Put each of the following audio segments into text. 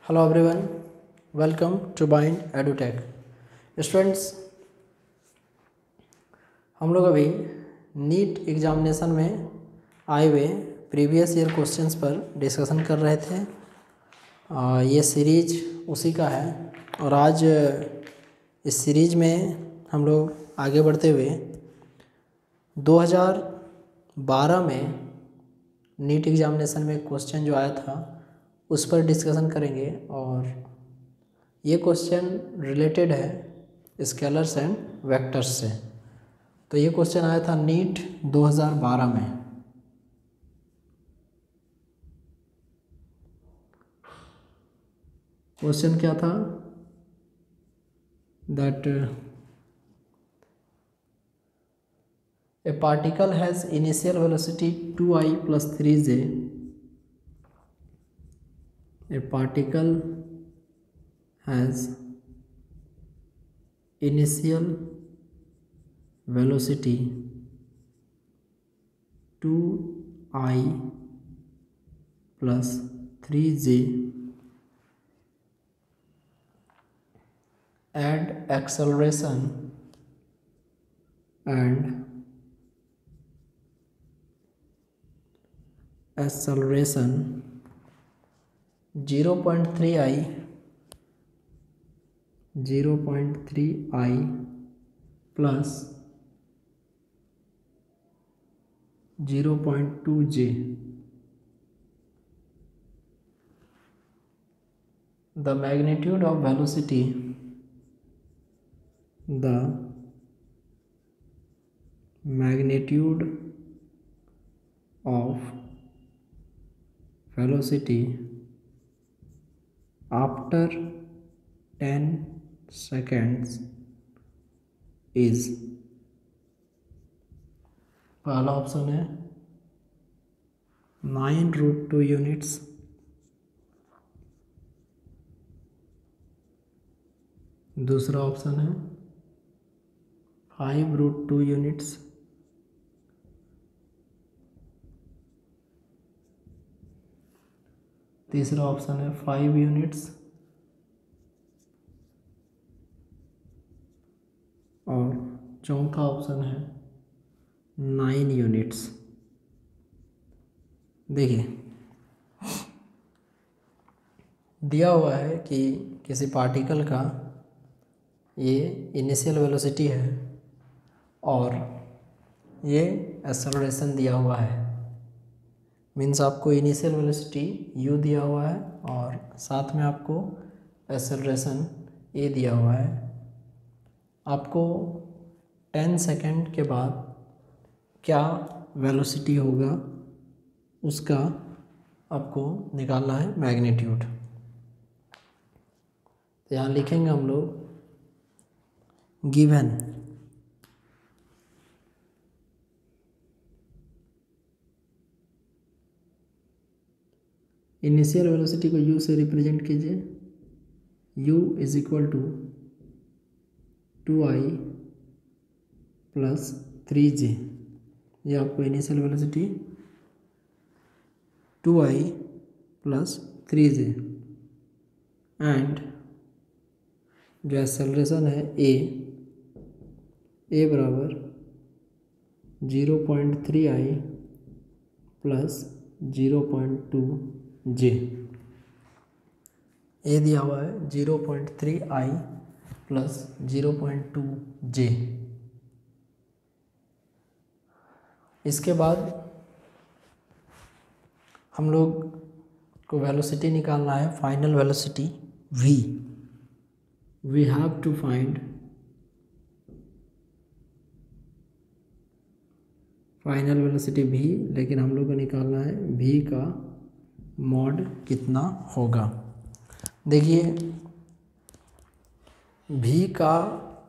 Hello everyone, welcome to bind edutech. Students, हम लोग अभी नीट एग्जामिनेशन में आए हुए प्रीवियस ईयर क्वेश्चंस पर डिस्कशन कर रहे थे। ये सीरीज उसी का है और आज इस सीरीज में हम लोग आगे बढ़ते हुए 2012 में नीट एग्जामिनेशन में क्वेश्चन जो आया था उस पर डिस्कशन करेंगे। और ये क्वेश्चन रिलेटेड है स्केलर्स एंड वेक्टर्स से। तो ये क्वेश्चन आया था नीट 2012 में। क्वेश्चन क्या था that A particle has initial velocity 2i + 3j। A particle has initial velocity 2i + 3j and acceleration acceleration 0.3i plus 0.2j। The magnitude of velocity after 10 seconds is, पहला option है 9√2 units, दूसरा option है 5√2 units, तीसरा option है 5 units और चौथा option है 9 units. देखिए, दिया हुआ है कि किसी पार्टिकल का ये इनिशियल वेलोसिटी है और ये एक्सेलरेशन दिया हुआ है। मीन्स आपको इनिशियल वेलोसिटी u दिया हुआ है और साथ में आपको एक्सेलरेशन a दिया हुआ है। आपको 10 सेकेंड के बाद क्या वेलोसिटी होगा उसका आपको निकालना है मैग्नीट्यूड। तो यहाँ लिखेंगे हम लोग गिवन इनिशियल वेलोसिटी को u से रिप्रेजेंट कीजिए। u = 2i + 3j। ये आपको initial velocity 2i + 3j and जो एक्सेलरेशन है a बराबर 0.3i + 0.2j। a दिया हुआ है 0.3i + 0.2j। इसके बाद हम लोग को वेलोसिटी निकालना है, final velocity v। We have to find final velocity v, लेकिन हम लोग को निकालना है v का मॉड कितना होगा। देखिए, v का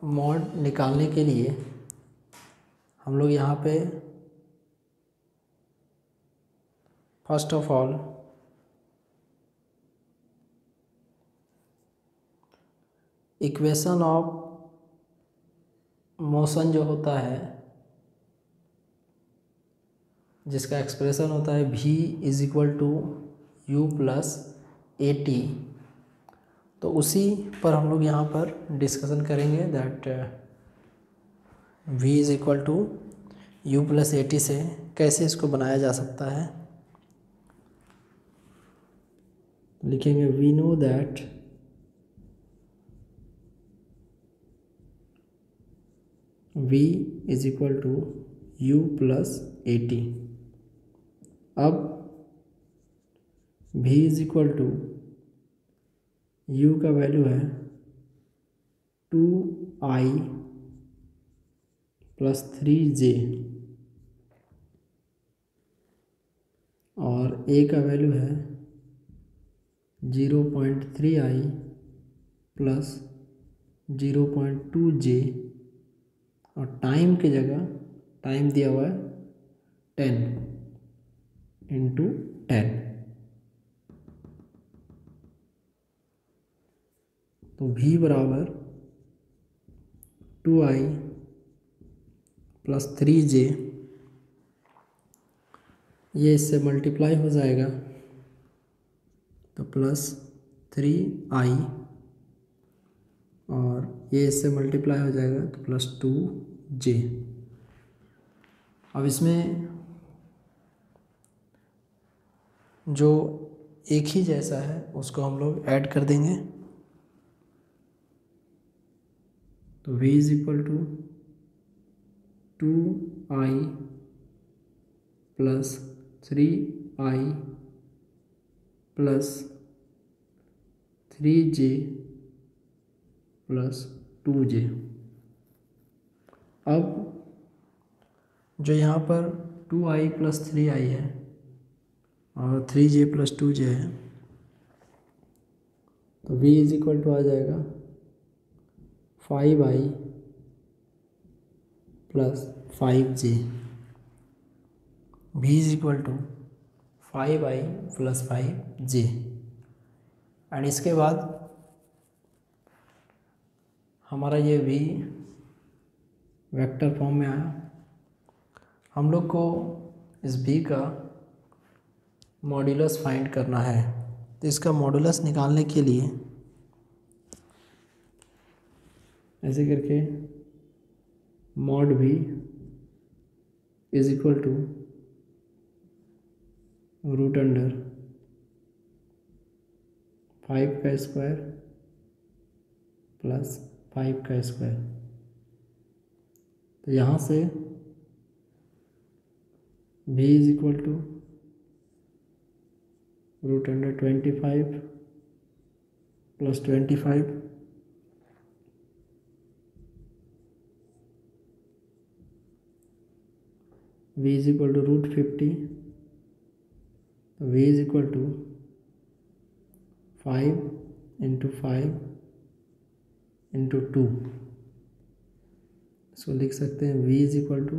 मॉड निकालने के लिए हम लोग यहाँ पे first of all equation of motion जो होता है, जिसका एक्सप्रेशन होता है v = u + at तो उसी पर हम लोग यहाँ पर डिस्कशन करेंगे that v is equal to u plus a t से कैसे इसको बनाया जा सकता है। लिखेंगे we know that v is equal to u plus a t. अब v is equal to u का वैल्यू है 2i प्लस 3j और a का वैल्यू है 0.3i प्लस 0.2j और टाइम की जगह टाइम दिया हुआ है 10 इंटू 10। तो v बराबर 2i प्लस 3j, ये इससे मल्टीप्लाई हो जाएगा तो प्लस 3i और ये इससे मल्टीप्लाई हो जाएगा तो प्लस 2j। अब इसमें जो एक ही जैसा है उसको हम लोग ऐड कर देंगे। तो v is equal to 2i plus 3i plus 3j plus 2j। अब जो यहाँ पर 2i प्लस 3i है और 3j प्लस 2j है तो v इज इक्वल टू आ जाएगा 5i plus 5j। v is equal to 5i plus 5j। And इसके बाद हमारा ये v वेक्टर फॉर्म में आया। हम लोग को इस v का मॉड्यूलस फाइंड करना है। तो इसका मॉड्यूलस निकालने के लिए ऐसे करके mod v is equal to root under 5 का स्क्वायर प्लस 5 का स्क्वायर। तो यहाँ से v is equal to root under 25 plus 25 v is equal to root 50। v is equal to 5 into 5 into 2। इसको लिख सकते हैं v is equal to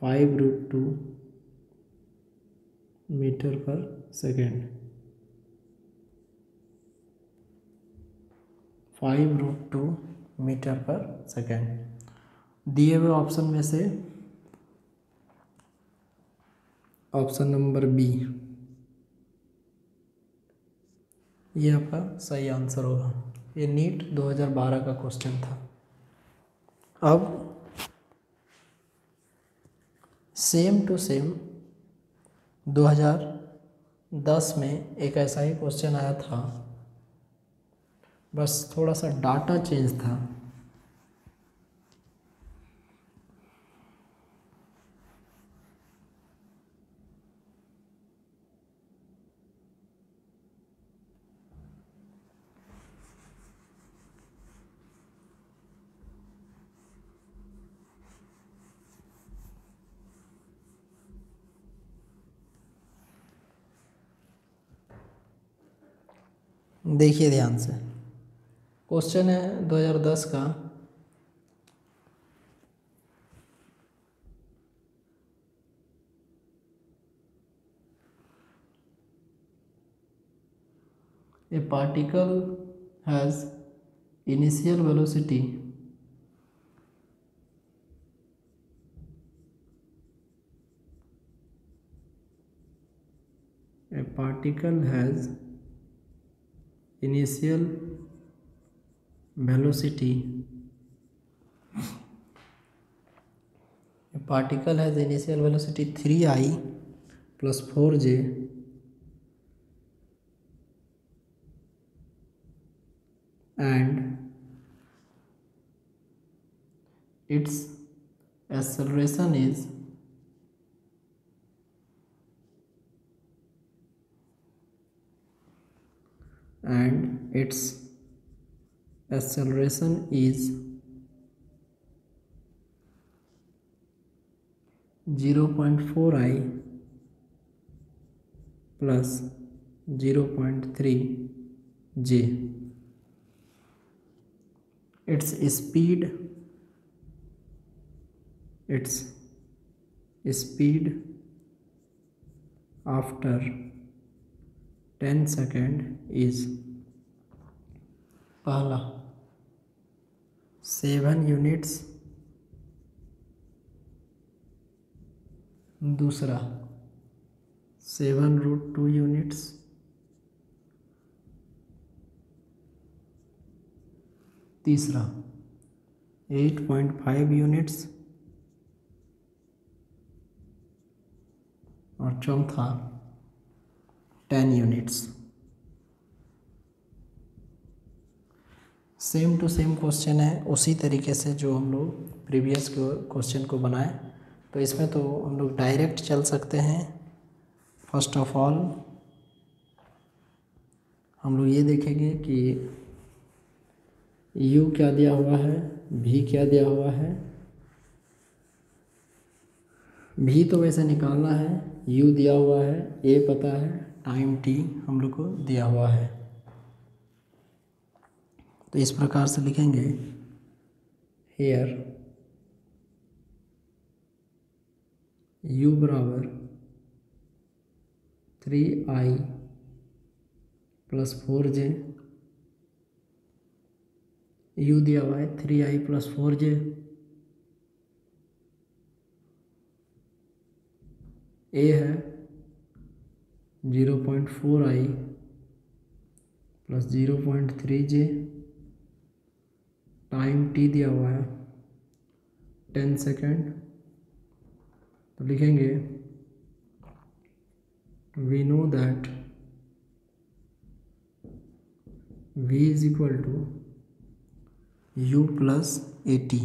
5 root 2 metre per second. 5 root 2 metre per second. दिए हुए option में से option number B ये आपका सही आंसर होगा। ये नीट 2012 का क्वेश्चन था। अब सेम टू सेम 2010 में एक ऐसा ही क्वेश्चन आया था, बस थोड़ा सा डाटा चेंज था। देखिए ध्यान से, क्वेश्चन है 2010 का। A particle has initial velocity initial velocity particle has initial velocity 3i plus 4j and its acceleration is and its acceleration is 0.4i plus 0.3 j. Its speed after 10 seconds is पहला 7 units, दूसरा 7√2 units, तीसरा 8.5 units और चौथा 10 units। Same to same question है, उसी तरीके से जो हम लोग प्रीवियस क्वेश्चन को बनाए। तो इसमें तो हम लोग डायरेक्ट चल सकते हैं। फर्स्ट ऑफ ऑल हम लोग ये देखेंगे कि u क्या दिया हुआ है, v क्या दिया हुआ है। v तो वैसे निकालना है, u दिया हुआ है, a पता है, टाइम t हम लोग को दिया हुआ है। तो इस प्रकार से लिखेंगे हेयर u बराबर 3i प्लस 4j, u दिया हुआ है 3i प्लस 4j, a है 0.4i plus 0.3j, time t दिया हुआ है 10 सेकेंड। तो लिखेंगे we know that v is equal to u plus a t.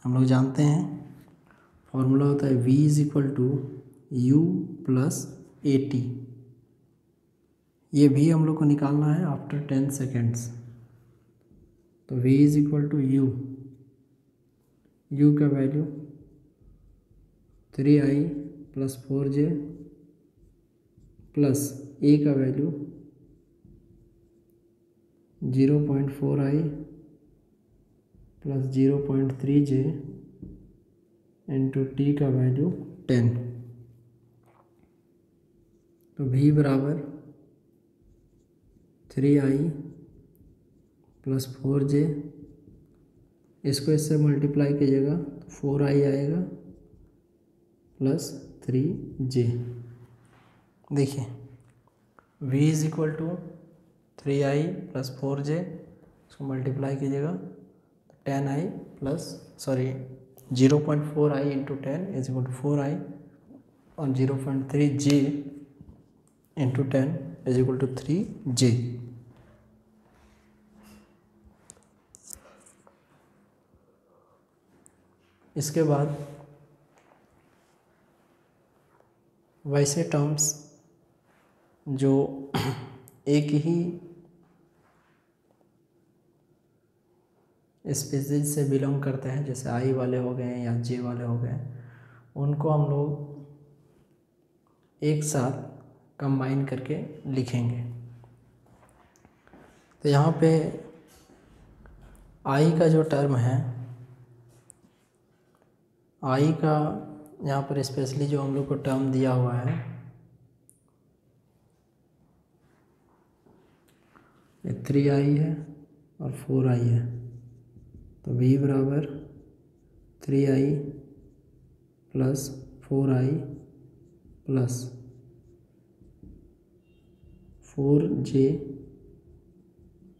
हम लोग जानते हैं फॉर्मूला होता है v is equal to u plus a t. ये भी हम लोग को निकालना है आफ्टर 10 सेकेंड्स। तो v is equal to u का value 3i plus 4j plus a का value 0.4i plus 0.3j into t का वैल्यू 10। तो v बराबर 3i प्लस 4j, इसको इससे मल्टीप्लाई कीजिएगा तो 4i आएगा प्लस 3j। देखिए v is equal to 3i plus 4j, इसको मल्टीप्लाई कीजिएगा तो 10i plus 0.4i into 10 is equal to 4i और 0.3j into 10 is equal to 3j। इसके बाद वैसे टर्म्स जो एक ही स्पीशीज से बिलोंग करते हैं, जैसे आई वाले हो गए या जे वाले हो गए, उनको हम लोग एक साथ कंबाइन करके लिखेंगे। तो यहाँ पे आई का जो टर्म है, आई का यहाँ पर स्पेशली जो हम लोग को टर्म दिया हुआ है, ये 3i है और 4i है। तो v बराबर 3i plus 4i plus 4j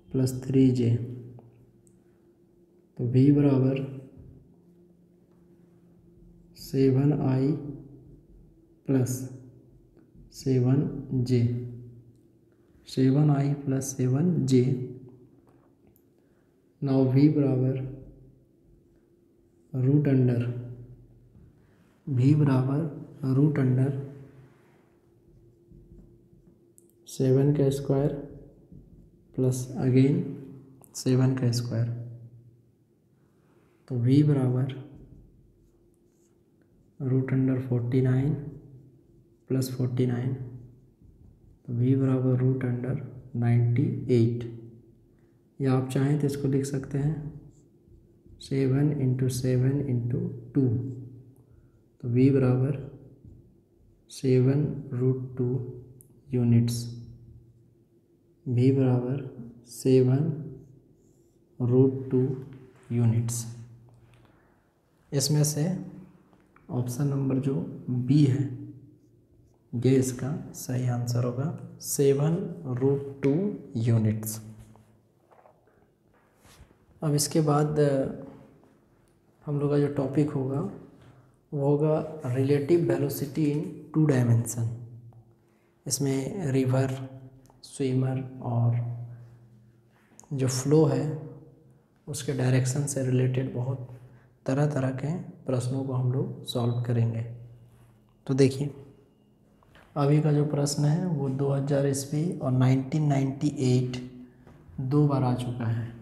plus 3j, तो v बराबर 7i plus 7j, 7i plus 7j। Now v बराबर रूट अंडर, v बराबर रूट अंडर 7 का स्क्वायर प्लस अगेन 7 का स्क्वायर, तो v बराबर रूट अंडर 49 प्लस 49, तो v बराबर रूट अंडर 98, या आप चाहें तो इसको लिख सकते हैं 7 इंटू 7 इंटू 2, तो v बराबर 7√2 यूनिट्स, v बराबर 7√2 यूनिट्स। इसमें से ऑप्शन नंबर जो बी है ये इसका सही आंसर होगा, 7√2 यूनिट्स। अब इसके बाद हम लोग का जो टॉपिक होगा वो होगा रिलेटिव वेलोसिटी इन 2 डायमेंशन। इसमें रिवर, स्विमर और जो फ्लो है उसके डायरेक्शन से रिलेटेड बहुत तरह तरह के प्रश्नों को हम लोग सॉल्व करेंगे। तो देखिए अभी का जो प्रश्न है वो 2000 ईस्वी और 1998 दो बार आ चुका है।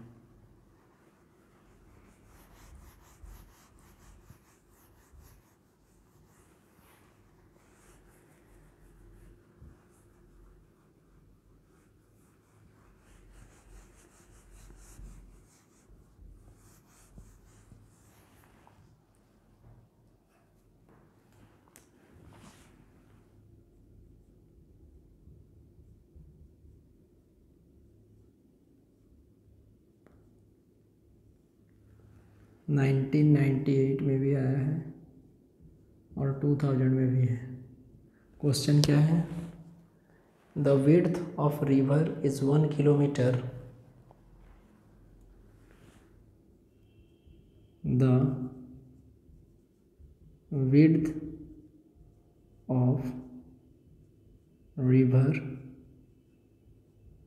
नाइनटीन 98 में भी आया है और 2000 में भी है। क्वेश्चन क्या है? The width of river is 1 kilometre, the width of river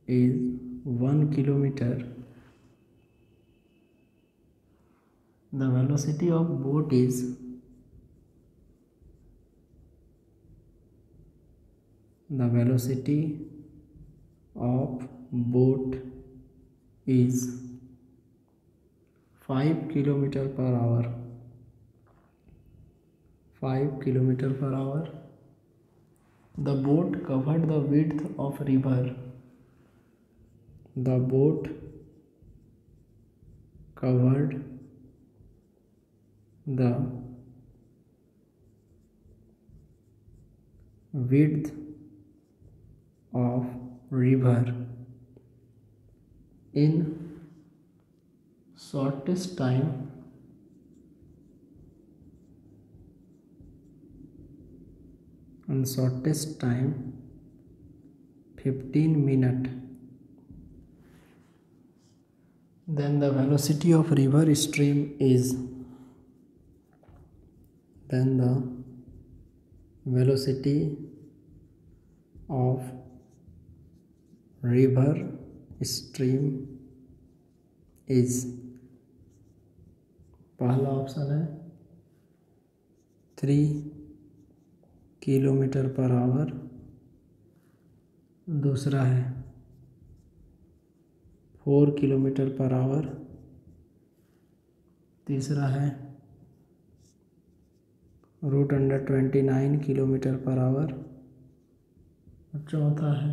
is 1 kilometre, the velocity of boat is the velocity of boat is 5 kilometer per hour, 5 kilometer per hour. The boat covered the width of river, the boat covered the width of river in shortest time, in shortest time 15 minutes. Then the velocity of river stream is, then the velocity of river stream is, पहला option है 3 kilometre per our, दूसरा है 4 kilometre per our, तीसरा है √29 kilometre per our, और चौथा है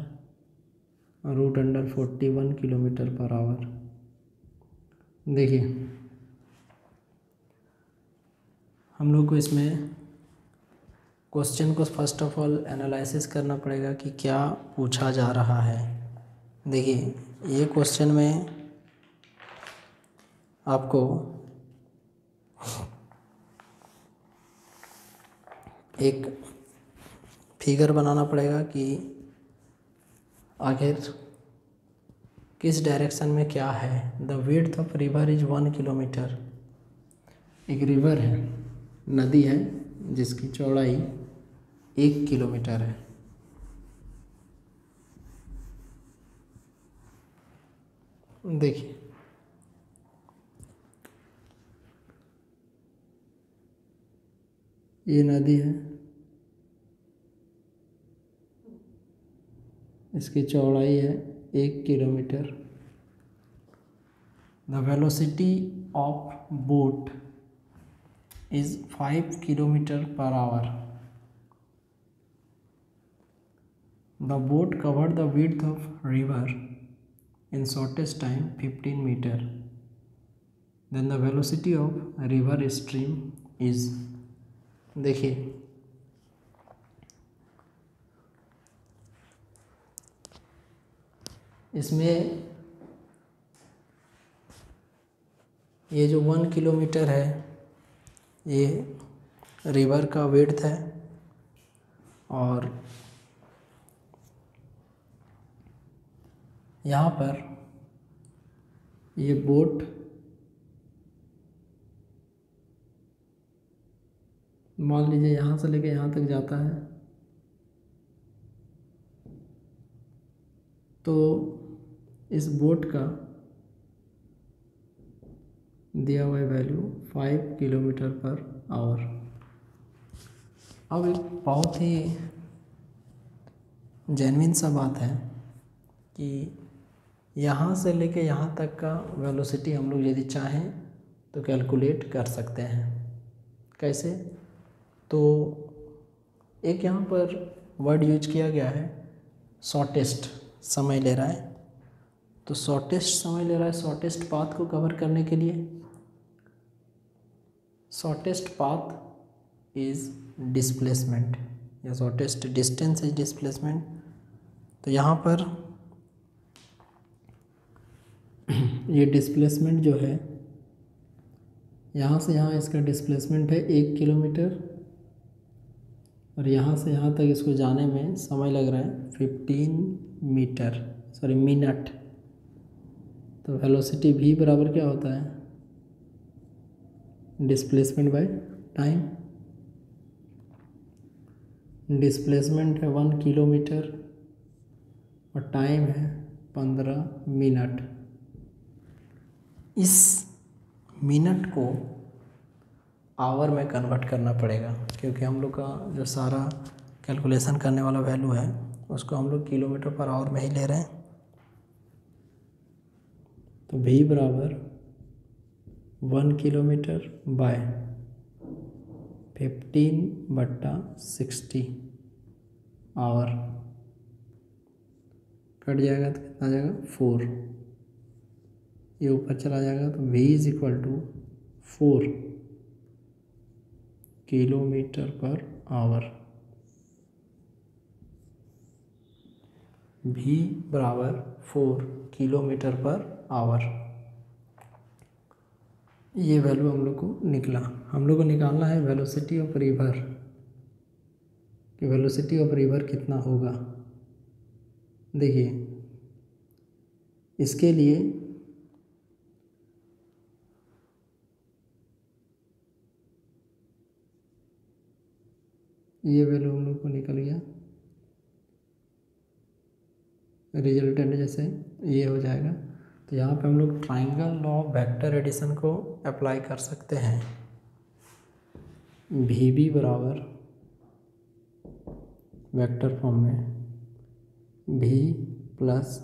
√41 kilometre per our. देखिए हम लोग को इसमें क्वेश्चन को फर्स्ट ऑफ ऑल एनालिसिस करना पड़ेगा कि क्या पूछा जा रहा है। देखिए ये क्वेश्चन में आपको एक फिगर बनाना पड़ेगा कि आखिर किस डायरेक्शन में क्या है। The width of river is 1 kilometre. एक रिवर है, नदी है, जिसकी चौड़ाई 1 किलोमीटर है। देखिए ये नदी है, इसकी चौड़ाई है 1 kilometre. The velocity of boat is 5 kilometre per our. The boat covered the width of river in shortest time 15 meter. Then the velocity of river stream is, देखिए इसमें ये जो 1 किलोमीटर है ये रिवर का विड्थ है और यहाँ पर ये बोट मान लीजिए यहाँ से लेके यहाँ तक जाता है, तो इस बोट का दिया हुआ वैल्यू 5 किलोमीटर पर आवर। अब एक बहुत ही जेन्युइन सा बात है कि यहाँ से लेके यहाँ तक का वेलोसिटी हम लोग यदि चाहें तो कैलकुलेट कर सकते हैं। कैसे? तो एक यहाँ पर वर्ड यूज किया गया है शॉर्टेस्ट, समय ले रहा है, तो शॉर्टेस्ट समय ले रहा है शॉर्टेस्ट पाथ को कवर करने के लिए। शॉर्टेस्ट पाथ इज डिस्प्लेसमेंट या शॉर्टेस्ट डिस्टेंस इज डिस्प्लेसमेंट। तो यहाँ पर ये डिस्प्लेसमेंट जो है यहाँ से यहाँ इसका डिस्प्लेसमेंट है 1 किलोमीटर और यहाँ से यहाँ तक इसको जाने में समय लग रहा है 15 मिनट। तो वेलोसिटी v बराबर क्या होता है? Displacement by time. डिस्प्लेसमेंट है 1 किलोमीटर और टाइम है 15 मिनट। इस मिनट को आवर में कन्वर्ट करना पड़ेगा क्योंकि हम लोग का जो सारा कैलकुलेशन करने वाला वैल्यू है उसको हम लोग किलोमीटर पर आवर में ही ले रहे हैं। तो v बराबर 1 किलोमीटर बाय 15/60 आवर कट जाएगा तो कितना आ जाएगा 4। ये ऊपर चला जाएगा तो v is equal to 4 kilometre per hour. v बराबर 4 किलोमीटर पर आवर। ये वैल्यू हम लोग को निकला। हम लोग को निकालना है वेलोसिटी ऑफ रिवर कि वेलोसिटी ऑफ रिवर कितना होगा। देखिए इसके लिए ये वैल्यू हम लोग को निकल गया, रिजल्टेंट जैसे ये हो जाएगा। तो यहाँ पे हम लोग triangle law of vector addition को अप्लाई कर सकते हैं। वी बी बराबर वेक्टर फॉर्म में v प्लस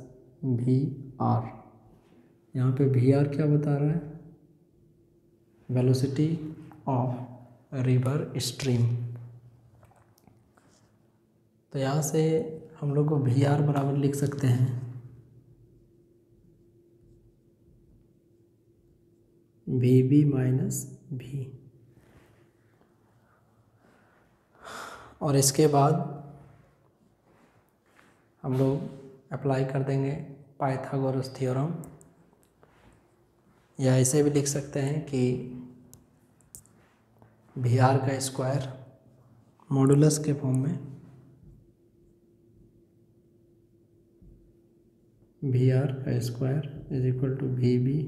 वी आर। यहाँ पे वी आर क्या बता रहा है? Velocity of river stream. तो यहाँ से हम लोग को वी आर बराबर लिख सकते हैं वी बी माइनस वी। और इसके बाद हम लोग अप्लाई कर देंगे पाइथागोरस थ्योरम, या ऐसे भी लिख सकते हैं कि वी आर का स्क्वायर मॉडुलस के फॉर्म में वी आर का square is equal to v b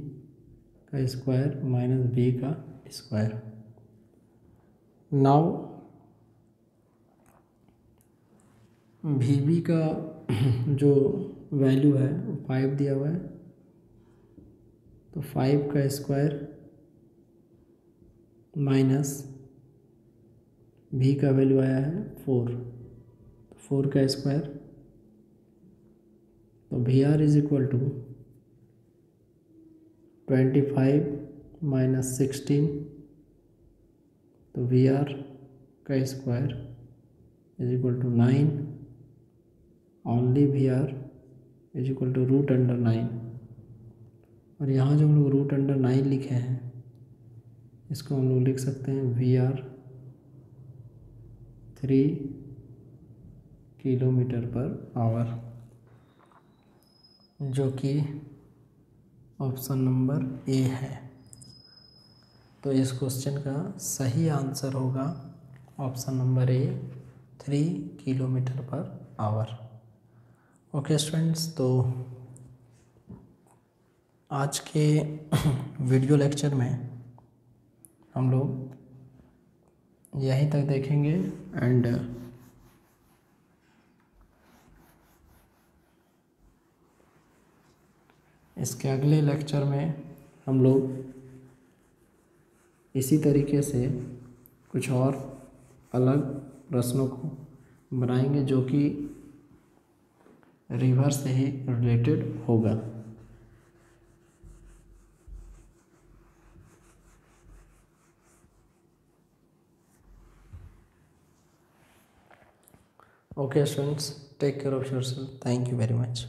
का स्क्वायर माइनस वी का स्क्वायर। नाउ वी बी का जो वैल्यू है 5 दिया हुआ है, तो 5 का स्क्वायर माइनस वी का वैल्यू आया है 4, 4 का स्क्वायर, तो v r is equal to 25 minus 16, तो वी आर का square is equal to 9, only v r is equal to root under 9। और यहाँ जो हम लोग रूट अंडर 9 लिखे हैं, इसको हम लोग लिख सकते हैं v r 3 kilometre per hour, जो कि ऑप्शन नंबर ए है। तो इस क्वेश्चन का सही आंसर होगा option number A, 3 kilometre per our. Okay students, तो आज के वीडियो लेक्चर में हम लोग यहीं तक देखेंगे एंड इसके अगले लेक्चर में हम लोग इसी तरीके से कुछ और अलग प्रश्नों को बनाएंगे जो कि रिवर से ही रिलेटेड होगा। Okay students, take care of yourself. Thank you very much.